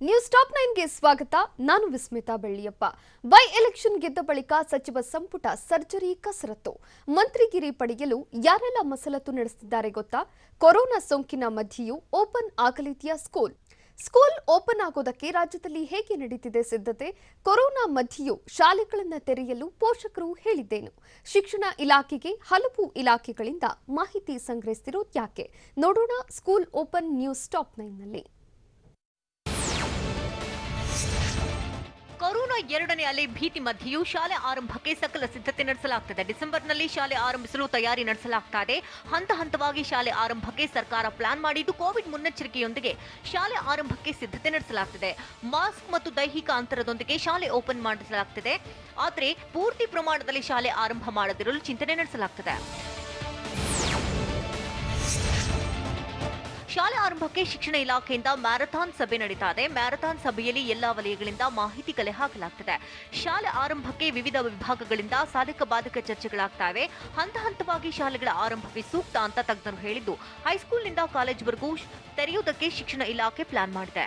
News top 9ಗೆ ಸ್ವಾಗತ. ನಾನು Vismita Belliappa. By election ಗೆದ್ದ ಬಳಿಕ ಸಚಿವ ಸಂಪುಟ ಸರ್ಜರಿ ಕಸರತ್ತು. ಮಂತ್ರಿಗಿರಿ ಪಡೆಯಲು ಯಾರೆಲ್ಲ ಮಸಲತ್ತು ನಡೆಸುತ್ತಿದ್ದಾರೆ ಗೊತ್ತಾ? ಕೊರೋನಾ ಸೋಂಕಿನ ಮಧ್ಯೆಯೂ ಓಪನ್ ಆಗಲಿದೆಯಾ ಸ್ಕೂಲ್ ಓಪನ್ ಆಗೋದಕ್ಕೆ ರಾಜ್ಯದಲ್ಲಿ ಹೇಗೆ ನಡೀತಿದೆ ಸಿದ್ಧತೆ? ಕೊರೋನಾ ಮಧ್ಯೆಯೂ ಶಾಲೆಗಳನ್ನು ತೆರೆಯಲು ಪೋಷಕರು ಹೇಳಿದ್ದೇನು? ಶಿಕ್ಷಣ ಇಲಾಖೆಗೆ ಹಲವು ಇಲಾಖೆಗಳಿಂದ ಮಾಹಿತಿ ಸಂಗ್ರಹಿಸಿರೋದು ಯಾಕೆ? ನೋಡೋಣ ಸ್ಕೂಲ್ ಓಪನ್ ನ್ಯೂಸ್ ಟಾಪ್ 9ನಲ್ಲಿ. ಕೊರೋನಾ ಎರಡನೇ ಅಲೆ ಭೀತಿ ಮಧ್ಯೆಯೂ ಶಾಲೆ ಆರಂಭಕ್ಕೆ ಸಕಲ ಸಿದ್ಧತೆ ನಡೆಸಲಾಗುತ್ತದೆ. ಡಿಸೆಂಬರ್ನಲ್ಲಿ ಶಾಲೆ ಆರಂಭಿಸಲು ತಯಾರಿ ನಡೆಸಲಾಗ್ತಾ ಇದೆ. ಹಂತ ಹಂತವಾಗಿ ಶಾಲೆ ಆರಂಭಕ್ಕೆ ಸರ್ಕಾರ ಪ್ಲಾನ್ ಮಾಡಿದ್ದು, ಕೋವಿಡ್ ಮುನ್ನೆಚ್ಚರಿಕೆಯೊಂದಿಗೆ ಶಾಲೆ ಆರಂಭಕ್ಕೆ ಸಿದ್ಧತೆ ನಡೆಸಲಾಗುತ್ತಿದೆ. ಮಾಸ್ಕ್ ಮತ್ತು ದೈಹಿಕ ಅಂತರದೊಂದಿಗೆ ಶಾಲೆ ಓಪನ್ ಮಾಡಲಾಗುತ್ತಿದೆ. ಆದರೆ ಪೂರ್ತಿ ಪ್ರಮಾಣದಲ್ಲಿ ಶಾಲೆ ಆರಂಭ ಮಾಡದಿರಲು ಚಿಂತನೆ ನಡೆಸಲಾಗುತ್ತದೆ. ಶಾಲೆ ಆರಂಭಕ್ಕೆ ಶಿಕ್ಷಣ ಇಲಾಖೆಯಿಂದ ಮ್ಯಾರಥಾನ್ ಸಭೆ ನಡೀತಾ ಇದೆ. ಮ್ಯಾರಥಾನ್ ಸಭೆಯಲ್ಲಿ ಎಲ್ಲಾ ವಲಯಗಳಿಂದ ಮಾಹಿತಿ ಕಲೆ ಹಾಕಲಾಗುತ್ತದೆ. ಶಾಲೆ ಆರಂಭಕ್ಕೆ ವಿವಿಧ ವಿಭಾಗಗಳಿಂದ ಸಾಧಕ ಬಾಧಕ ಚರ್ಚೆಗಳಾಗ್ತಾ ಇವೆ. ಹಂತ ಹಂತವಾಗಿ ಶಾಲೆಗಳ ಆರಂಭವೇ ಸೂಕ್ತ ಅಂತ ತಜ್ಞರು ಹೇಳಿದ್ದು, ಹೈಸ್ಕೂಲ್ನಿಂದ ಕಾಲೇಜ್ವರೆಗೂ ತೆರೆಯುವುದಕ್ಕೆ ಶಿಕ್ಷಣ ಇಲಾಖೆ ಪ್ಲಾನ್ ಮಾಡಿದೆ.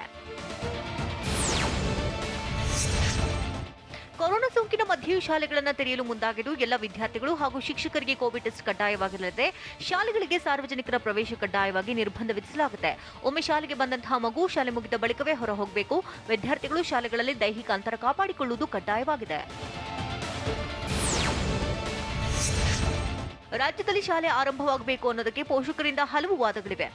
ಕೊರೋನಾ ಸೋಂಕಿನ ಮಧ್ಯೆಯೂ ಶಾಲೆಗಳನ್ನು ತೆರೆಯಲು ಮುಂದಾಗಿದ್ದು, ಎಲ್ಲ ವಿದ್ಯಾರ್ಥಿಗಳು ಹಾಗೂ ಶಿಕ್ಷಕರಿಗೆ ಕೋವಿಡ್ ಟೆಸ್ಟ್ ಕಡ್ಡಾಯವಾಗಿರಲಿದೆ. ಶಾಲೆಗಳಿಗೆ ಸಾರ್ವಜನಿಕರ ಪ್ರವೇಶ ಕಡ್ಡಾಯವಾಗಿ ನಿರ್ಬಂಧ ವಿಧಿಸಲಾಗುತ್ತೆ. ಒಮ್ಮೆ ಶಾಲೆಗೆ ಬಂದಂತಹ ಮಗು ಶಾಲೆ ಮುಗಿದ ಬಳಿಕವೇ ಹೊರ ಹೋಗಬೇಕು. ವಿದ್ಯಾರ್ಥಿಗಳು ಶಾಲೆಗಳಲ್ಲಿ ದೈಹಿಕ ಅಂತರ ಕಾಪಾಡಿಕೊಳ್ಳುವುದು ಕಡ್ಡಾಯವಾಗಿದೆ. ರಾಜ್ಯದಲ್ಲಿ ಶಾಲೆ ಆರಂಭವಾಗಬೇಕು ಅನ್ನೋದಕ್ಕೆ ಪೋಷಕರಿಂದ ಹಲವು ವಾದಗಳಿವೆ.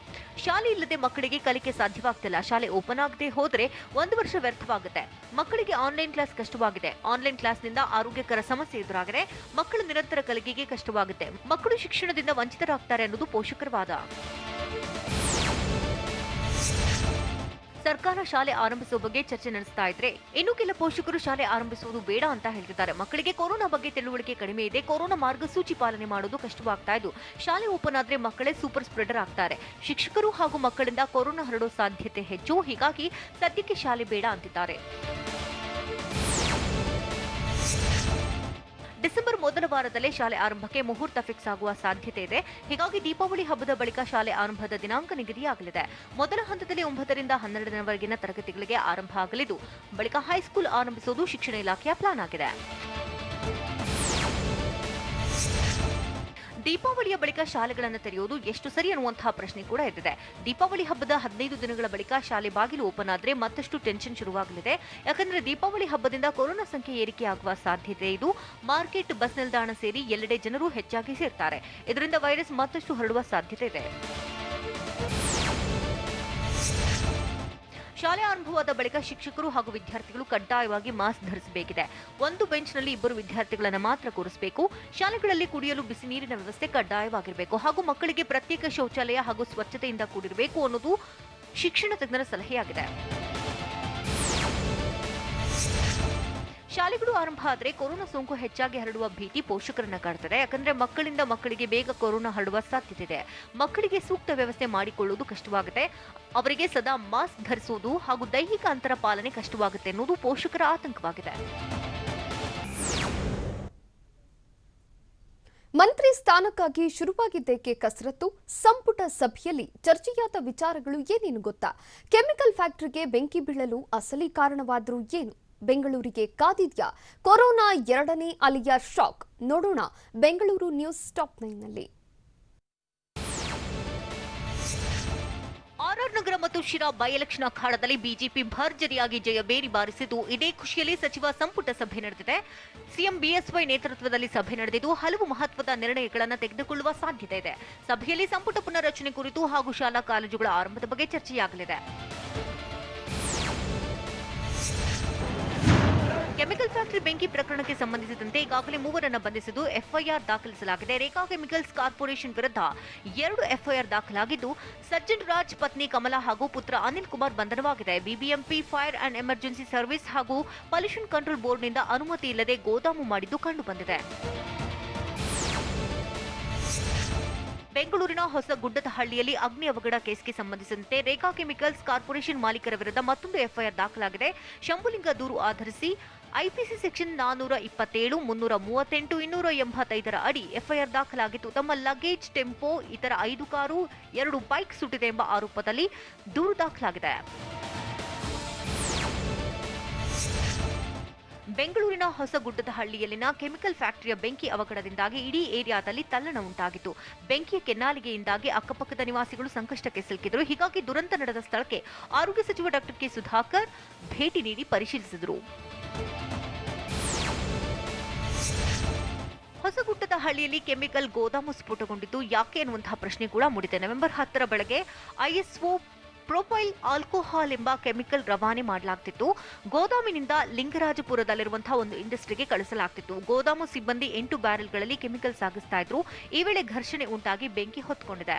ಶಾಲೆ ಇಲ್ಲದೆ ಮಕ್ಕಳಿಗೆ ಕಲಿಕೆ ಸಾಧ್ಯವಾಗ್ತಿಲ್ಲ. ಶಾಲೆ ಓಪನ್ ಆಗದೆ ಹೋದ್ರೆ 1 ವರ್ಷ ವ್ಯರ್ಥವಾಗುತ್ತೆ. ಮಕ್ಕಳಿಗೆ ಆನ್ಲೈನ್ ಕ್ಲಾಸ್ ಕಷ್ಟವಾಗಿದೆ. ಆನ್ಲೈನ್ ಕ್ಲಾಸ್ನಿಂದ ಆರೋಗ್ಯಕರ ಸಮಸ್ಯೆ ಎದುರಾಗಿದೆ. ಮಕ್ಕಳ ನಿರಂತರ ಕಲಿಕೆಗೆ ಕಷ್ಟವಾಗುತ್ತೆ. ಮಕ್ಕಳು ಶಿಕ್ಷಣದಿಂದ ವಂಚಿತರಾಗ್ತಾರೆ ಅನ್ನೋದು ಪೋಷಕರ ವಾದ. ಸರ್ಕಾರ ಶಾಲೆ ಆರಂಭಿಸುವ ಬಗ್ಗೆ ಚರ್ಚೆ ನಡೆಸ್ತಾ ಇದ್ರೆ, ಇನ್ನು ಕೆಲ ಪೋಷಕರು ಶಾಲೆ ಆರಂಭಿಸುವುದು ಬೇಡ ಅಂತ ಹೇಳ್ತಿದ್ದಾರೆ. ಮಕ್ಕಳಿಗೆ ಕೊರೋನಾ ಬಗ್ಗೆ ತಿಳುವಳಿಕೆ ಕಡಿಮೆ ಇದೆ. ಕೊರೋನಾ ಮಾರ್ಗಸೂಚಿ ಪಾಲನೆ ಮಾಡೋದು ಕಷ್ಟವಾಗ್ತಾ ಇದ್ದು, ಶಾಲೆ ಓಪನ್ ಆದ್ರೆ ಮಕ್ಕಳೇ ಸೂಪರ್ ಸ್ಪ್ರೆಡರ್ ಆಗ್ತಾರೆ. ಶಿಕ್ಷಕರು ಹಾಗೂ ಮಕ್ಕಳಿಂದ ಕೊರೋನಾ ಹರಡೋ ಸಾಧ್ಯತೆ ಹೆಚ್ಚು. ಹೀಗಾಗಿ ಸದ್ಯಕ್ಕೆ ಶಾಲೆ ಬೇಡ ಅಂತಿದ್ದಾರೆ. ಡಿಸೆಂಬರ್ ಮೊದಲ ವಾರದಲ್ಲೇ ಶಾಲೆ ಆರಂಭಕ್ಕೆ ಮುಹೂರ್ತ ಫಿಕ್ಸ್ ಆಗುವ ಸಾಧ್ಯತೆ ಇದೆ. ಹೀಗಾಗಿ ದೀಪಾವಳಿ ಹಬ್ಬದ ಬಳಿಕ ಶಾಲೆ ಆರಂಭದ ದಿನಾಂಕ ನಿಗದಿಯಾಗಲಿದೆ. ಮೊದಲ ಹಂತದಲ್ಲಿ 9 ರಿಂದ 12 ದಿನವರೆಗಿನ ತರಗತಿಗಳಿಗೆ ಆರಂಭ ಆಗಲಿದ್ದು, ಬಳಿಕ ಹೈಸ್ಕೂಲ್ ಆರಂಭಿಸುವುದು ಶಿಕ್ಷಣ ಇಲಾಖೆಯ ಪ್ಲಾನ್ ಆಗಿದೆ. ದೀಪಾವಳಿಯ ಬಳಿಕ ಶಾಲೆಗಳನ್ನು ತೆರೆಯುವುದು ಎಷ್ಟು ಸರಿ ಅನ್ನುವಂತಹ ಪ್ರಶ್ನೆ ಕೂಡ ಎದ್ದಿದೆ. ದೀಪಾವಳಿ ಹಬ್ಬದ 15 ದಿನಗಳ ಬಳಿಕ ಶಾಲೆ ಬಾಗಿಲು ಓಪನ್ ಆದ್ರೆ ಮತ್ತಷ್ಟು ಟೆನ್ಷನ್ ಶುರುವಾಗಲಿದೆ. ಯಾಕಂದ್ರೆ ದೀಪಾವಳಿ ಹಬ್ಬದಿಂದ ಕೊರೋನಾ ಸಂಖ್ಯೆ ಏರಿಕೆಯಾಗುವ ಸಾಧ್ಯತೆ ಇದು. ಮಾರ್ಕೆಟ್, ಬಸ್ ನಿಲ್ದಾಣ ಸೇರಿ ಎಲ್ಲೆಡೆ ಜನರು ಹೆಚ್ಚಾಗಿ ಸೇರ್ತಾರೆ. ಇದರಿಂದ ವೈರಸ್ ಮತ್ತಷ್ಟು ಹರಡುವ ಸಾಧ್ಯತೆ ಇದೆ. ಶಾಲೆ ಆರಂಭವಾದ ಬಳಿಕ ಶಿಕ್ಷಕರು ಹಾಗೂ ವಿದ್ಯಾರ್ಥಿಗಳು ಕಡ್ಡಾಯವಾಗಿ ಮಾಸ್ಕ್ ಧರಿಸಬೇಕಿದೆ. ಒಂದು ಬೆಂಚ್ನಲ್ಲಿ 2 ವಿದ್ಯಾರ್ಥಿಗಳನ್ನು ಮಾತ್ರ ಕೂರಿಸಬೇಕು. ಶಾಲೆಗಳಲ್ಲಿ ಕುಡಿಯಲು ಬಿಸಿ ನೀರಿನ ವ್ಯವಸ್ಥೆ ಕಡ್ಡಾಯವಾಗಿರಬೇಕು ಹಾಗೂ ಮಕ್ಕಳಿಗೆ ಪ್ರತ್ಯೇಕ ಶೌಚಾಲಯ ಹಾಗೂ ಸ್ವಚ್ಛತೆಯಿಂದ ಕೂಡಿರಬೇಕು ಅನ್ನೋದು ಶಿಕ್ಷಣ ತಜ್ಞರ ಸಲಹೆಯಾಗಿದೆ. ಶಾಲೆಗಳು ಆರಂಭ ಆದರೆ ಕೊರೋನಾ ಸೋಂಕು ಹೆಚ್ಚಾಗಿ ಹರಡುವ ಭೀತಿ ಪೋಷಕರನ್ನ ಕಾಡ್ತದೆ. ಯಾಕಂದ್ರೆ ಮಕ್ಕಳಿಂದ ಮಕ್ಕಳಿಗೆ ಬೇಗ ಕೊರೋನಾ ಹರಡುವ ಸಾಧ್ಯತೆ ಇದೆ. ಮಕ್ಕಳಿಗೆ ಸೂಕ್ತ ವ್ಯವಸ್ಥೆ ಮಾಡಿಕೊಳ್ಳುವುದು ಕಷ್ಟವಾಗುತ್ತೆ. ಅವರಿಗೆ ಸದಾ ಮಾಸ್ಕ್ ಧರಿಸುವುದು ಹಾಗೂ ದೈಹಿಕ ಅಂತರ ಪಾಲನೆ ಕಷ್ಟವಾಗುತ್ತೆ ಎನ್ನುವುದು ಪೋಷಕರ ಆತಂಕವಾಗಿದೆ. ಮಂತ್ರಿ ಸ್ಥಾನಕ್ಕಾಗಿ ಶುರುವಾಗಿದ್ದೇಕೆ ಕಸರತ್ತು? ಸಂಪುಟ ಸಭೆಯಲ್ಲಿ ಚರ್ಚೆಯಾದ ವಿಚಾರಗಳು ಏನೇನು ಗೊತ್ತಾ? ಕೆಮಿಕಲ್ ಫ್ಯಾಕ್ಟರಿಗೆ ಬೆಂಕಿ ಬೀಳಲು ಅಸಲಿ ಕಾರಣವಾದರೂ ಏನು? ಬೆಂಗಳೂರಿಗೆ ಕಾದಿದ್ಯಾ ಕೊರೋನಾ ಎರಡನೇ ಅಲೆಯ ಶಾಕ್? ನೋಡೋಣ ಬೆಂಗಳೂರು ನ್ಯೂಸ್ ಟಾಪ್ 9ನಲ್ಲಿ. ಆರ್ಆರ್ ನಗರ ಮತ್ತು ಶಿರಾ ಬೈ ಎಲೆಕ್ಷನ್ ಅಖಾಡದಲ್ಲಿ ಬಿಜೆಪಿ ಭರ್ಜರಿಯಾಗಿ ಜಯಬೇರಿ ಬಾರಿಸಿದ್ದು, ಇದೇ ಖುಷಿಯಲ್ಲಿ ಸಚಿವ ಸಂಪುಟ ಸಭೆ ನಡೆದಿದೆ. ಸಿಎಂ ಬಿಎಸ್ವೈ ನೇತೃತ್ವದಲ್ಲಿ ಸಭೆ ನಡೆದಿದ್ದು, ಹಲವು ಮಹತ್ವದ ನಿರ್ಣಯಗಳನ್ನು ತೆಗೆದುಕೊಳ್ಳುವ ಸಾಧ್ಯತೆ ಇದೆ. ಸಭೆಯಲ್ಲಿ ಸಂಪುಟ ಪುನರ್ರಚನೆ ಕುರಿತು ಹಾಗೂ ಶಾಲಾ ಕಾಲೇಜುಗಳ ಆರಂಭದ ಬಗ್ಗೆ ಚರ್ಚೆಯಾಗಲಿದೆ. ಕೆಮಿಕಲ್ ಫ್ಯಾಕ್ಟರಿ ಬೆಂಕಿ ಪ್ರಕರಣಕ್ಕೆ ಸಂಬಂಧಿಸಿದಂತೆ ಈಗಾಗಲೇ 3 ಬಂಧಿಸಿದ್ದು ಎಫ್ಐಆರ್ ದಾಖಲಿಸಲಾಗಿದೆ. ರೇಖಾ ಕೆಮಿಕಲ್ಸ್ ಕಾರ್ಪೊರೇಷನ್ ವಿರುದ್ಧ 2 ಎಫ್ಐಆರ್ ದಾಖಲಾಗಿದ್ದು, ಸಜ್ಜನ್ ರಾಜ್ ಪತ್ನಿ ಕಮಲಾ ಹಾಗೂ ಪುತ್ರ ಅನಿಲ್ ಕುಮಾರ್ ಬಂಧನವಾಗಿದೆ. BBMP fire and emergency service ಹಾಗೂ ಪೊಲ್ಯೂಷನ್ ಕಂಟ್ರೋಲ್ ಬೋರ್ಡ್ನಿಂದ ಅನುಮತಿ ಇಲ್ಲದೆ ಗೋದಾಮು ಮಾಡಿದ್ದು ಕಂಡುಬಂದಿದೆ. ಬೆಂಗಳೂರಿನ ಹೊಸಗುಡ್ಡದಹಳ್ಳಿಯಲ್ಲಿ ಅಗ್ನಿ ಅವಘಡ ಕೇಸ್ಗೆ ಸಂಬಂಧಿಸಿದಂತೆ ರೇಖಾ ಕೆಮಿಕಲ್ಸ್ ಕಾರ್ಪೊರೇಷನ್ ಮಾಲೀಕರ ವಿರುದ್ಧ ಮತ್ತೊಂದು ಎಫ್ಐಆರ್ ದಾಖಲಾಗಿದೆ. ಶಂಭುಲಿಂಗ ದೂರು ಆಧರಿಸಿ ಐಪಿಸಿ ಸೆಕ್ಷನ್ 427, 338, 285 ಅಡಿ ಎಫ್ಐಆರ್ ದಾಖಲಾಗಿತ್ತು. ತಮ್ಮ ಲಗೇಜ್, ಟೆಂಪೋ, ಇತರ 5 ಕಾರು, 2 ಬೈಕ್ ಸುಟ್ಟಿದೆ ಎಂಬ ಆರೋಪದಲ್ಲಿ ದೂರು ದಾಖಲಾಗಿದೆ. ಬೆಂಗಳೂರಿನ ಹೊಸಗುಡ್ಡದ ಹಳ್ಳಿಯಲ್ಲಿನ ಕೆಮಿಕಲ್ ಫ್ಯಾಕ್ಟರಿಯ ಬೆಂಕಿ ಅವಘಡದಿಂದಾಗಿ ಇಡೀ ಏರಿಯಾದಲ್ಲಿ ತಲ್ಲಣ ಉಂಟಾಗಿತ್ತು. ಬೆಂಕಿಯ ಕೆನ್ನಾಲಿಗೆಯಿಂದಾಗಿ ಅಕ್ಕಪಕ್ಕದ ನಿವಾಸಿಗಳು ಸಂಕಷ್ಟಕ್ಕೆ ಸಿಲುಕಿದರು. ಹೀಗಾಗಿ ದುರಂತ ನಡೆದ ಸ್ಥಳಕ್ಕೆ ಆರೋಗ್ಯ ಸಚಿವ ಡಾಕ್ಟರ್ ಕೆ ಸುಧಾಕರ್ ಭೇಟಿ ನೀಡಿ ಪರಿಶೀಲಿಸಿದರು. ಹೊಸಗುಡ್ಡದ ಹಳ್ಳಿಯಲ್ಲಿ ಕೆಮಿಕಲ್ ಗೋದಾಮು ಸ್ಫೋಟಗೊಂಡಿದ್ದು ಯಾಕೆ ಎನ್ನುವಂತಹ ಪ್ರಶ್ನೆ ಕೂಡ ಮೂಡಿದೆ. ನವೆಂಬರ್ 10ರ ಬೆಳಗ್ಗೆ ಐಎಸ್ಒ ಪ್ರೊಪೈಲ್ ಆಲ್ಕೋಹಾಲ್ ಎಂಬ ಕೆಮಿಕಲ್ ರವಾನೆ ಮಾಡಲಾಗ್ತಿತ್ತು. ಗೋದಾಮಿನಿಂದ ಲಿಂಗರಾಜಪುರದಲ್ಲಿರುವಂತಹ ಒಂದು ಇಂಡಸ್ಟ್ರಿಗೆ ಕಳಿಸಲಾಗ್ತಿತ್ತು. ಗೋದಾಮು ಸಿಬ್ಬಂದಿ 8 ಬ್ಯಾರೆಲ್ಗಳಲ್ಲಿ ಕೆಮಿಕಲ್ ಸಾಗಿಸ್ತಾ ಇದ್ರು. ಈ ವೇಳೆ ಘರ್ಷಣೆ ಉಂಟಾಗಿ ಬೆಂಕಿ ಹೊತ್ಕೊಂಡಿದೆ.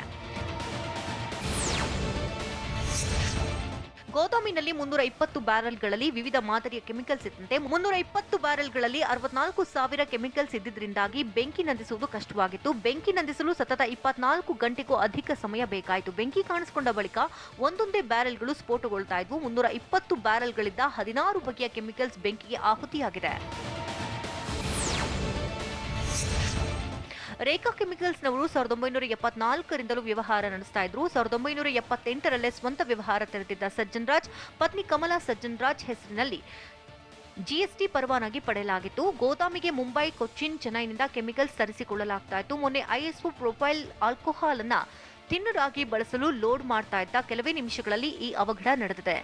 ಗೋದಾಮಿನಲ್ಲಿ 320 ಬ್ಯಾರೆಲ್ಗಳಲ್ಲಿ ವಿವಿಧ ಮಾದರಿಯ ಕೆಮಿಕಲ್ಸ್ ಇದ್ದಂತೆ 320 ಬ್ಯಾರೆಲ್ಗಳಲ್ಲಿ 64,000 ಕೆಮಿಕಲ್ಸ್ ಇದ್ದಿದ್ದರಿಂದಾಗಿ ಬೆಂಕಿ ನಂದಿಸುವುದು ಕಷ್ಟವಾಗಿತ್ತು. ಬೆಂಕಿ ನಂದಿಸಲು ಸತತ 24 ಗಂಟೆಗೂ ಅಧಿಕ ಸಮಯ ಬೇಕಾಯಿತು. ಬೆಂಕಿ ಕಾಣಿಸಿಕೊಂಡ ಬಳಿಕ ಒಂದೊಂದೇ ಬ್ಯಾರೆಲ್ಗಳು ಸ್ಫೋಟಗೊಳ್ತಾ ಇದ್ವು. 320 ಬ್ಯಾರೆಲ್ಗಳಿಂದ 16 ಬಗೆಯ ಕೆಮಿಕಲ್ಸ್ ಬೆಂಕಿಗೆ ಆಹುತಿಯಾಗಿದೆ. ರೇಖಾ ಕೆಮಿಕಲ್ಸ್ನವರು 1974ರಿಂದಲೂ ವ್ಯವಹಾರ ನಡೆಸ್ತಾ ಇದ್ರು. 1978ರಲ್ಲೇ ಸ್ವಂತ ವ್ಯವಹಾರ ತೆರೆದಿದ್ದ ಸಜ್ಜನ್ ರಾಜ್ ಪತ್ನಿ ಕಮಲಾ ಸಜ್ಜನ್ ರಾಜ್ ಹೆಸರಿನಲ್ಲಿ ಜಿಎಸ್ಟಿ ಪರವಾನಗಿ ಪಡೆಯಲಾಗಿತ್ತು. ಗೋದಾಮಿಗೆ ಮುಂಬೈ, ಕೊಚ್ಚಿನ್, ಚೆನ್ನೈನಿಂದ ಕೆಮಿಕಲ್ಸ್ ತರಿಸಿಕೊಳ್ಳಲಾಗ್ತಾ ಇತ್ತು. ಮೊನ್ನೆ ಐಎಸ್ಒ ಪ್ರೊಪೈಲ್ ಆಲ್ಕೋಹಾಲ್ ಅನ್ನ ತಿನ್ನರಾಗಿ ಬಳಸಲು ಲೋಡ್ ಮಾಡ್ತಾ ಇದ್ದ ಕೆಲವೇ ನಿಮಿಷಗಳಲ್ಲಿ ಈ ಅವಘಡ ನಡೆದಿದೆ.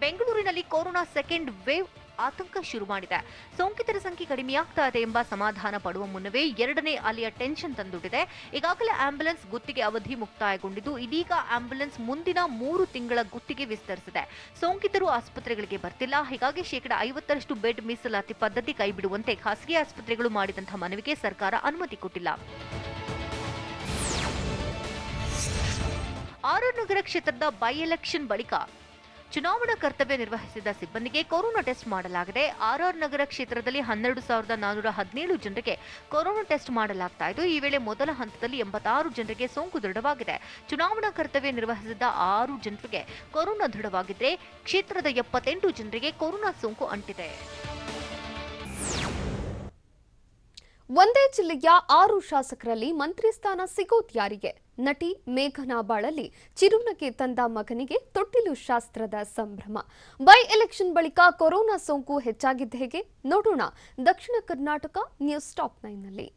ಬೆಂಗಳೂರಿನಲ್ಲಿ ಕೊರೋನಾ ಸೆಕೆಂಡ್ ವೇವ್ ಆತಂಕ ಶುರು ಮಾಡಿದೆ. ಸೋಂಕಿತರ ಸಂಖ್ಯೆ ಕಡಿಮೆಯಾಗ್ತಾ ಇದೆ ಎಂಬ ಸಮಾಧಾನ ಪಡುವ ಮುನ್ನವೇ ಎರಡನೇ ಅಲೆಯ ಟೆನ್ಷನ್ ತಂದೊಡ್ಡಿದೆ. ಈಗಾಗಲೇ ಆಂಬ್ಯುಲೆನ್ಸ್ ಗುತ್ತಿಗೆ ಅವಧಿ ಮುಕ್ತಾಯಗೊಂಡಿದ್ದು ಇದೀಗ ಆಂಬ್ಯುಲೆನ್ಸ್ ಮುಂದಿನ 3 ತಿಂಗಳ ಗುತ್ತಿಗೆ ವಿಸ್ತರಿಸಿದೆ. ಸೋಂಕಿತರು ಆಸ್ಪತ್ರೆಗಳಿಗೆ ಬರ್ತಿಲ್ಲ. ಹೀಗಾಗಿ 50% ಬೆಡ್ ಮೀಸಲಾತಿ ಪದ್ಧತಿ ಕೈಬಿಡುವಂತೆ ಖಾಸಗಿ ಆಸ್ಪತ್ರೆಗಳು ಮಾಡಿದಂತಹ ಮನವಿಗೆ ಸರ್ಕಾರ ಅನುಮತಿ ಕೊಟ್ಟಿಲ್ಲ. ಆರ್ಆರ್ ನಗರ ಕ್ಷೇತ್ರದ ಬೈ ಎಲೆಕ್ಷನ್ ಬಳಿಕ ಚುನಾವಣಾ ಕರ್ತವ್ಯ ನಿರ್ವಹಿಸಿದ ಸಿಬ್ಬಂದಿಗೆ ಕೊರೋನಾ ಟೆಸ್ಟ್ ಮಾಡಲಾಗಿದೆ. ಆರ್ಆರ್ ನಗರ ಕ್ಷೇತ್ರದಲ್ಲಿ 12,417 ಜನರಿಗೆ ಕೊರೋನಾ ಟೆಸ್ಟ್ ಮಾಡಲಾಗ್ತಾ ಇದ್ದು ಈ ವೇಳೆ ಮೊದಲ ಹಂತದಲ್ಲಿ 86 ಜನರಿಗೆ ಸೋಂಕು ದೃಢವಾಗಿದೆ. ಚುನಾವಣಾ ಕರ್ತವ್ಯ ನಿರ್ವಹಿಸಿದ 6 ಜನರಿಗೆ ಕೊರೋನಾ ದೃಢವಾಗಿದ್ರೆ ಕ್ಷೇತ್ರದ 78 ಜನರಿಗೆ ಕೊರೋನಾ ಸೋಂಕು ಅಂಟಿದೆ. ಒಂದೇ ಜಿಲ್ಲೆಯ 6 ಶಾಸಕರಲ್ಲಿ ಮಂತ್ರಿ ಸ್ಥಾನ ಸಿಗೋದ್ಯಾರಿಗೆ? ನಟಿ ಮೇಘನಾ ಬಾಳಲ್ಲಿ ಚಿರುನಗೆ ತಂದ ಮಗನಿಗೆ ತೊಟ್ಟಿಲು ಶಾಸ್ತ್ರದ ಸಂಭ್ರಮ. ಬೈ ಎಲೆಕ್ಷನ್ ಬಳಿಕ ಕೊರೋನಾ ಸೋಂಕು ಹೆಚ್ಚಾಗಿದ್ದ ಹೇಗೆ ನೋಡೋಣ ದಕ್ಷಿಣ ಕರ್ನಾಟಕ ನ್ಯೂಸ್ ಟಾಪ್ 9ನಲ್ಲಿ.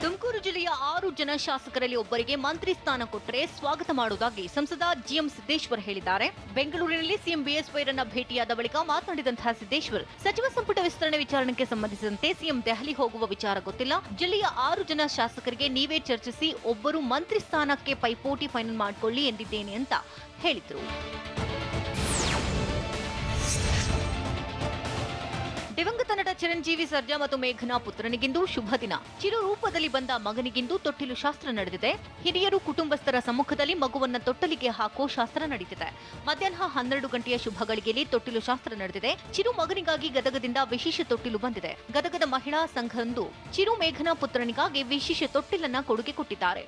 ತುಮಕೂರು ಜಿಲ್ಲೆಯ 6 ಜನ ಶಾಸಕರಲ್ಲಿ ಒಬ್ಬರಿಗೆ ಮಂತ್ರಿ ಸ್ಥಾನ ಕೊಟ್ಟರೆ ಸ್ವಾಗತ ಮಾಡುವುದಾಗಿ ಸಂಸದ ಜಿಎಂ ಸಿದ್ದೇಶ್ವರ್ ಹೇಳಿದ್ದಾರೆ. ಬೆಂಗಳೂರಿನಲ್ಲಿ ಸಿಎಂ ಬಿಎಸ್ವೈರನ್ನ ಭೇಟಿಯಾದ ಬಳಿಕ ಮಾತನಾಡಿದಂತಹ ಸಿದ್ದೇಶ್ವರ್, ಸಚಿವ ಸಂಪುಟ ವಿಸ್ತರಣೆ ವಿಚಾರಣೆಗೆ ಸಂಬಂಧಿಸಿದಂತೆ ಸಿಎಂ ದೆಹಲಿ ಹೋಗುವ ವಿಚಾರ ಗೊತ್ತಿಲ್ಲ. ಜಿಲ್ಲೆಯ 6 ಜನ ಶಾಸಕರಿಗೆ ನೀವೇ ಚರ್ಚಿಸಿ ಒಬ್ಬರು ಮಂತ್ರಿ ಸ್ಥಾನಕ್ಕೆ ಪೈಪೋಟಿ ಫೈನಲ್ ಮಾಡಿಕೊಳ್ಳಿ ಎಂದಿದ್ದೇನೆ ಅಂತ ಹೇಳಿದರು. ದಿವಂಗತ ನಟ ಚಿರಂಜೀವಿ ಸರ್ಜಾ ಮತ್ತು ಮೇಘನಾ ಪುತ್ರನಿಗಿಂದು ಶುಭ ದಿನ. ಚಿರು ರೂಪದಲ್ಲಿ ಬಂದ ಮಗನಿಗಿಂದು ತೊಟ್ಟಿಲು ಶಾಸ್ತ್ರ ನಡೆದಿದೆ. ಹಿರಿಯರು ಕುಟುಂಬಸ್ಥರ ಸಮ್ಮುಖದಲ್ಲಿ ಮಗುವನ್ನ ತೊಟ್ಟಲಿಗೆ ಹಾಕೋ ಶಾಸ್ತ್ರ ನಡೆದಿದೆ. ಮಧ್ಯಾಹ್ನ 12 ಗಂಟೆಯ ಶುಭ ಗಳಿಗೆಯಲ್ಲಿ ತೊಟ್ಟಿಲು ಶಾಸ್ತ್ರ ನಡೆದಿದೆ. ಚಿರು ಮಗನಿಗಾಗಿ ಗದಗದಿಂದ ವಿಶೇಷ ತೊಟ್ಟಿಲು ಬಂದಿದೆ. ಗದಗದ ಮಹಿಳಾ ಸಂಘದಂದು ಚಿರು ಮೇಘನಾ ಪುತ್ರನಿಗಾಗಿ ವಿಶೇಷ ತೊಟ್ಟಿಲನ್ನ ಕೊಡುಗೆ ಕೊಟ್ಟಿದ್ದಾರೆ.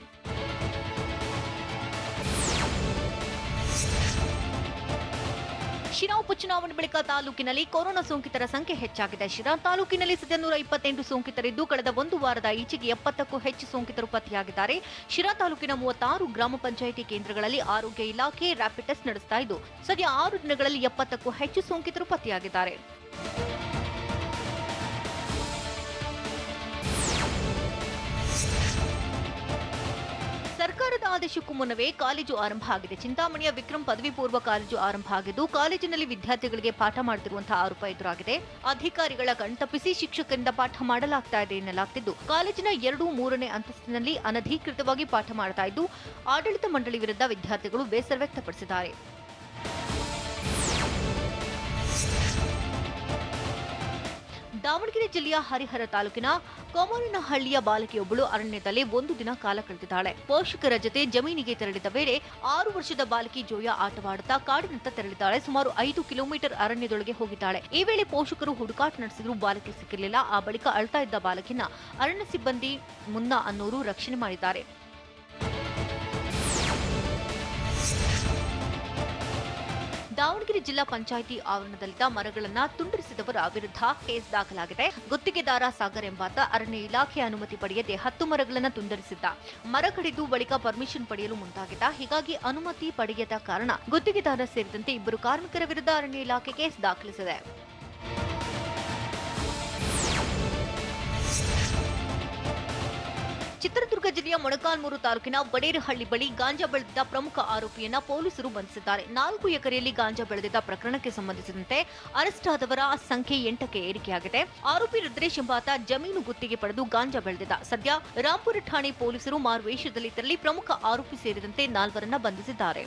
ಶಿರಾ ಉಪಚುನಾವಣೆ ಬಳಿಕ ತಾಲೂಕಿನಲ್ಲಿ ಕೊರೋನಾ ಸೋಂಕಿತರ ಸಂಖ್ಯೆ ಹೆಚ್ಚಾಗಿದೆ. ಶಿರಾ ತಾಲೂಕಿನಲ್ಲಿ ಸದ್ಯ 128 ಸೋಂಕಿತರಿದ್ದು ಕಳೆದ 1 ವಾರದ ಈಚೆಗೆ 70ಕ್ಕೂ ಹೆಚ್ಚು ಸೋಂಕಿತರು ಪತ್ತೆಯಾಗಿದ್ದಾರೆ. ಶಿರಾ ತಾಲೂಕಿನ 36 ಗ್ರಾಮ ಪಂಚಾಯಿತಿ ಕೇಂದ್ರಗಳಲ್ಲಿ ಆರೋಗ್ಯ ಇಲಾಖೆ ರ್ಯಾಪಿಡ್ ಟೆಸ್ಟ್ ನಡೆಸ್ತಾ ಇದ್ದು ಸದ್ಯ 6 ದಿನಗಳಲ್ಲಿ 70ಕ್ಕೂ ಹೆಚ್ಚು ಸೋಂಕಿತರು ಪತ್ತೆಯಾಗಿದ್ದಾರೆ. ಸರ್ಕಾರದ ಆದೇಶಕ್ಕೂ ಮುನ್ನವೇ ಕಾಲೇಜು ಆರಂಭ ಆಗಿದೆ. ಚಿಂತಾಮಣಿಯ ವಿಕ್ರಮ್ ಪದವಿ ಪೂರ್ವ ಕಾಲೇಜು ಆರಂಭ ಆಗಿದ್ದು ಕಾಲೇಜಿನಲ್ಲಿ ವಿದ್ಯಾರ್ಥಿಗಳಿಗೆ ಪಾಠ ಮಾಡುತ್ತಿರುವಂತಹ ಆರೋಪ ಎದುರಾಗಿದೆ. ಅಧಿಕಾರಿಗಳ ಕಣ್ತಪ್ಪಿಸಿ ಶಿಕ್ಷಕರಿಂದ ಪಾಠ ಮಾಡಲಾಗ್ತಾ ಇದೆ ಎನ್ನಲಾಗ್ತಿದ್ದು ಕಾಲೇಜಿನ 2, 3ನೇ ಅಂತಸ್ತಿನಲ್ಲಿ ಅನಧಿಕೃತವಾಗಿ ಪಾಠ ಮಾಡ್ತಾ ಇದ್ದು ಆಡಳಿತ ಮಂಡಳಿ ವಿರುದ್ಧ ವಿದ್ಯಾರ್ಥಿಗಳು ಬೇಸರ ವ್ಯಕ್ತಪಡಿಸಿದ್ದಾರೆ. ದಾವಣಗೆರೆ ಜಿಲ್ಲೆಯ ಹರಿಹರ ತಾಲೂಕಿನ ಕೋಮರನಹಳ್ಳಿಯ ಬಾಲಕಿಯೊಬ್ಬಳು ಅರಣ್ಯದಲ್ಲಿ 1 ದಿನ ಕಾಲ ಕಳೆದಿದ್ದಾಳೆ. ಪೋಷಕರ ಜೊತೆ ಜಮೀನಿಗೆ ತೆರಳಿದ ವೇಳೆ 6 ವರ್ಷದ ಬಾಲಕಿ ಜೋಯಾ ಆಟವಾಡುತ್ತಾ ಕಾಡಿನತ್ತ ತೆರಳಿದ್ದಾಳೆ. ಸುಮಾರು 5 ಕಿಲೋಮೀಟರ್ ಅರಣ್ಯದೊಳಗೆ ಹೋಗಿದ್ದಾಳೆ. ಈ ವೇಳೆ ಪೋಷಕರು ಹುಡುಕಾಟ ನಡೆಸಿದ್ರು ಬಾಲಕಿ ಸಿಕ್ಕಿರಲಿಲ್ಲ. ಆ ಬಳಿಕ ಅಳ್ತಾ ಇದ್ದ ಬಾಲಕಿನ ಅರಣ್ಯ ಸಿಬ್ಬಂದಿ ಮುನ್ನಾ ಅನ್ನೋರು ರಕ್ಷಣೆ ಮಾಡಿದ್ದಾರೆ. ದಾವಣಗೆರೆ ಜಿಲ್ಲಾ ಪಂಚಾಯಿತಿ ಆವರಣದಲ್ಲಿದ್ದ ಮರಗಳನ್ನು ತುಂಡರಿಸಿದವರ ವಿರುದ್ಧ ಕೇಸ್ ದಾಖಲಾಗಿದೆ. ಗುತ್ತಿಗೆದಾರ ಸಾಗರ್ ಎಂಬಾತ ಅರಣ್ಯ ಇಲಾಖೆ ಅನುಮತಿ ಪಡೆಯದೆ 10 ಮರಗಳನ್ನು ತುಂಡರಿಸಿದ್ದ. ಮರ ಕಡಿದು ಬಳಿಕ ಪರ್ಮಿಷನ್ ಪಡೆಯಲು ಮುಂದಾಗಿದ್ದ. ಹೀಗಾಗಿ ಅನುಮತಿ ಪಡೆಯದ ಕಾರಣ ಗುತ್ತಿಗೆದಾರ ಸೇರಿದಂತೆ 2 ಕಾರ್ಮಿಕರ ವಿರುದ್ಧ ಅರಣ್ಯ ಇಲಾಖೆ ಕೇಸ್ ದಾಖಲಿಸಿದೆ. ಚಿತ್ರದುರ್ಗ ಜಿಲ್ಲೆಯ ಮೊಳಕಾಲ್ಮೂರು ತಾಲೂಕಿನ ಬಡೇರಹಳ್ಳಿ ಬಳಿ ಗಾಂಜಾ ಬೆಳೆದಿದ್ದ ಪ್ರಮುಖ ಆರೋಪಿಯನ್ನ ಪೊಲೀಸರು ಬಂಧಿಸಿದ್ದಾರೆ. 4 ಎಕರೆಯಲ್ಲಿ ಗಾಂಜಾ ಬೆಳೆದಿದ್ದ ಪ್ರಕರಣಕ್ಕೆ ಸಂಬಂಧಿಸಿದಂತೆ ಅರೆಸ್ಟ್ ಆದವರ ಸಂಖ್ಯೆ 8ಕ್ಕೆ ಏರಿಕೆಯಾಗಿದೆ. ಆರೋಪಿ ರುದ್ರೇಶ್ ಎಂಬಾತ ಜಮೀನು ಗುತ್ತಿಗೆ ಪಡೆದು ಗಾಂಜಾ ಬೆಳೆದಿದ್ದ. ಸದ್ಯ ರಾಂಪುರ ಠಾಣೆ ಪೊಲೀಸರು ಮಾರುವೇಷದಲ್ಲಿ ತೆರಳಿ ಪ್ರಮುಖ ಆರೋಪಿ ಸೇರಿದಂತೆ 4ರನ್ನ ಬಂಧಿಸಿದ್ದಾರೆ.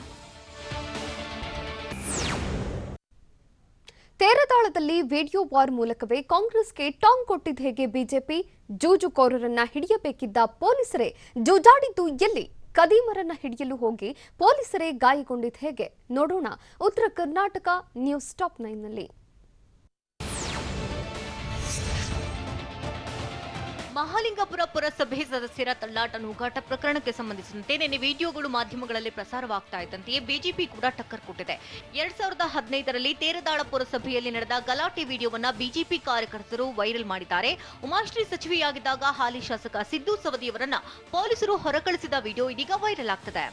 ತೇರದಾಳದಲ್ಲಿ ವಿಡಿಯೋ ವಾರ್ ಮೂಲಕವೇ ಕಾಂಗ್ರೆಸ್ಗೆ ಟಾಂಗ್ ಕೊಟ್ಟಿದ್ದ ಹೇಗೆ ಬಿಜೆಪಿ? ಜೂಜುಕೋರರನ್ನ ಹಿಡಿಯಬೇಕಿದ್ದ ಪೊಲೀಸರೇ ಜೂಜಾಡಿದ್ದು ಎಲ್ಲಿ? ಕದೀಮರನ್ನ ಹಿಡಿಯಲು ಹೋಗಿ ಪೊಲೀಸರೇ ಗಾಯಗೊಂಡಿದ್ದು ಹೇಗೆ? ನೋಡೋಣ ಉತ್ತರ ಕರ್ನಾಟಕ ನ್ಯೂಸ್ ಟಾಪ್ 9ನಲ್ಲಿ. ಮಹಾಲಿಂಗಪುರ ಪುರಸಭೆ ಸದಸ್ಯರ ತಳ್ಳಾಟ ನೂಕಾಟ ಪ್ರಕರಣಕ್ಕೆ ಸಂಬಂಧಿಸಿದಂತೆ ನಿನ್ನೆ ವಿಡಿಯೋಗಳು ಮಾಧ್ಯಮಗಳಲ್ಲಿ ಪ್ರಸಾರವಾಗ್ತಾ ಇದ್ದಂತೆಯೇ ಬಿಜೆಪಿ ಕೂಡ ಟಕ್ಕರ್ ಕೊಟ್ಟಿದೆ. 2015ರಲ್ಲಿ ತೇರದಾಳ ಪುರಸಭೆಯಲ್ಲಿ ನಡೆದ ಗಲಾಟೆ ವಿಡಿಯೋವನ್ನ ಬಿಜೆಪಿ ಕಾರ್ಯಕರ್ತರು ವೈರಲ್ ಮಾಡಿದ್ದಾರೆ. ಉಮಾಶ್ರೀ ಸಚಿವೆಯಾಗಿದ್ದಾಗ ಹಾಲಿ ಶಾಸಕ ಸಿದ್ದು ಸವದಿಯವರನ್ನ ಪೊಲೀಸರು ಹೊರಕಳಿಸಿದ ವಿಡಿಯೋ ಇದೀಗ ವೈರಲ್ ಆಗ್ತಿದೆ.